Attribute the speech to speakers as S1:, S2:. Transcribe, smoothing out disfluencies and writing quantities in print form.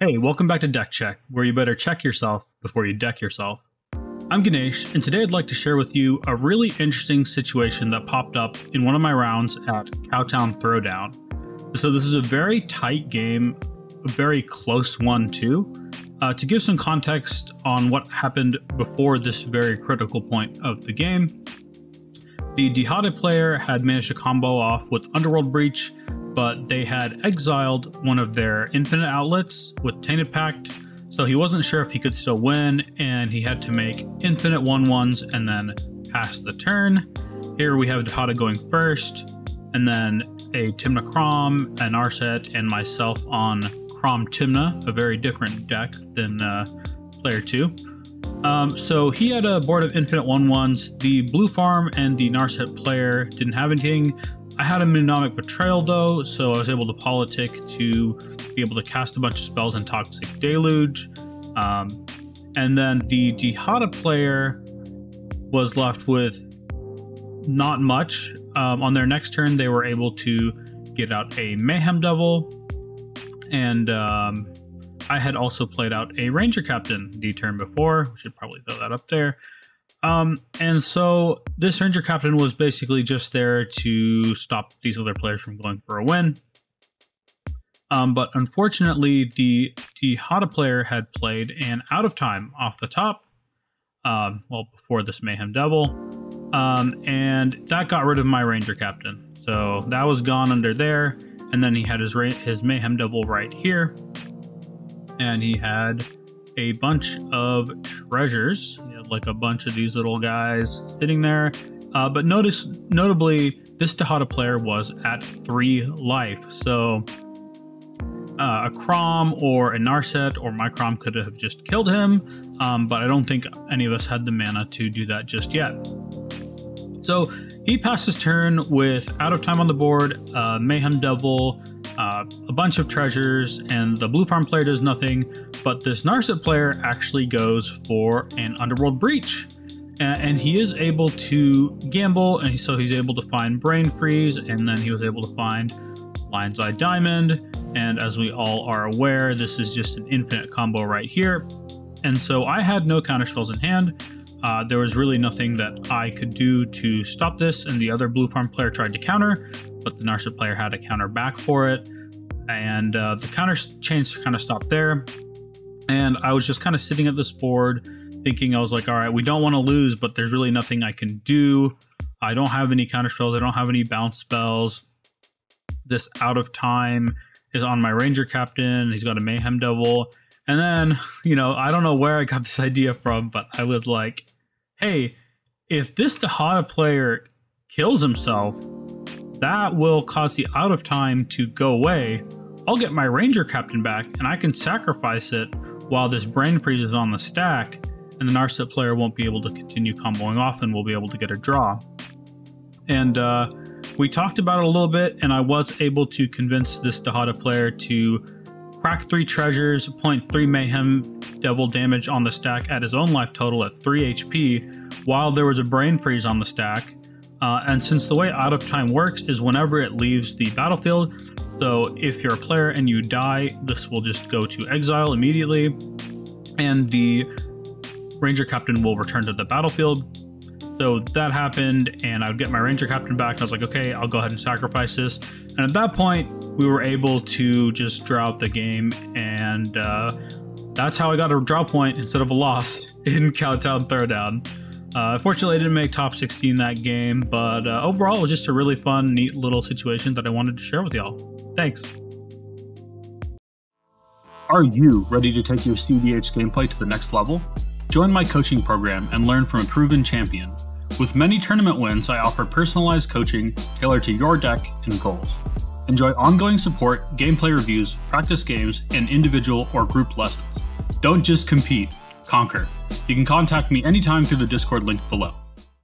S1: Hey, welcome back to Deck Check, where you better check yourself before you deck yourself. I'm Ganesh, and today I'd like to share with you a really interesting situation that popped up in one of my rounds at Cowtown Throwdown. So this is a very tight game, a very close one too. To give some context on what happened before this very critical point of the game, the Dihada player had managed to combo off with Underworld Breach, but they had exiled one of their infinite outlets with Tainted Pact, so he wasn't sure if he could still win, and he had to make infinite 1/1s and then pass the turn. Here we have Dihada going first, and then a Tymna Crom, an Narset, and myself on Crom Tymna, a very different deck than player 2. So he had a board of infinite 1/1s. The blue farm and the Narset player didn't have anything. I had a Mnemonic Betrayal though, so I was able to politic to be able to cast a bunch of spells in Toxic Deluge. And then the Dihada player was left with not much. On their next turn, they were able to get out a Mayhem Devil, and I had also played out a Ranger Captain the turn before. We should probably throw that up there. And so this Ranger Captain was basically just there to stop these other players from going for a win. But unfortunately, the Dihada player had played an out of time off the top, well, before this Mayhem Devil, and that got rid of my Ranger Captain. So that was gone under there, and then he had his Mayhem Devil right here, and he had a bunch of treasures. He had like a bunch of these little guys sitting there. But notably, this Dihada player was at 3 life. So a Crom or a Narset or my Crom could have just killed him. But I don't think any of us had the mana to do that just yet. So he passed his turn with out of time on the board, Mayhem Devil, a bunch of treasures, and the blue farm player does nothing, but this Narset player actually goes for an Underworld Breach. And he is able to gamble, and so he's able to find Brain Freeze, and then he was able to find Lion's Eye Diamond, and as we all are aware, this is just an infinite combo right here. And so I had no counterspells in hand. There was really nothing that I could do to stop this, and the other blue farm player tried to counter, but the Narset player had a counter back for it, and the counter chains kind of stopped there. And I was just kind of sitting at this board thinking, I was like, all right, we don't want to lose, but there's really nothing I can do. I don't have any counter spells. I don't have any bounce spells. This out of time is on my Ranger Captain. He's got a Mayhem Devil. And then, I don't know where I got this idea from, but I was like, hey, if this Dihada player kills himself, that will cause the out of time to go away. I'll get my Ranger Captain back, and I can sacrifice it while this Brain Freeze is on the stack, and the Narset player won't be able to continue comboing off, and we'll be able to get a draw. And we talked about it a little bit, and I was able to convince this Dihada player to crack 3 treasures, 0.3 Mayhem Devil damage on the stack at his own life total at 3 HP, while there was a Brain Freeze on the stack. And since the way out of time works is whenever it leaves the battlefield, so if you're a player and you die, this will just go to exile immediately, and the Ranger Captain will return to the battlefield. So that happened, and I would get my Ranger Captain back, and I was like, okay, I'll go ahead and sacrifice this. And at that point, we were able to just draw out the game, and that's how I got a draw point instead of a loss in Cowtown Throwdown. Unfortunately, I didn't make top 16 that game, but overall, it was just a really fun, neat little situation that I wanted to share with y'all. Thanks. Are you ready to take your cEDH gameplay to the next level? Join my coaching program and learn from a proven champion. With many tournament wins, I offer personalized coaching tailored to your deck and goals. Enjoy ongoing support, gameplay reviews, practice games, and individual or group lessons. Don't just compete, conquer. You can contact me anytime through the Discord link below.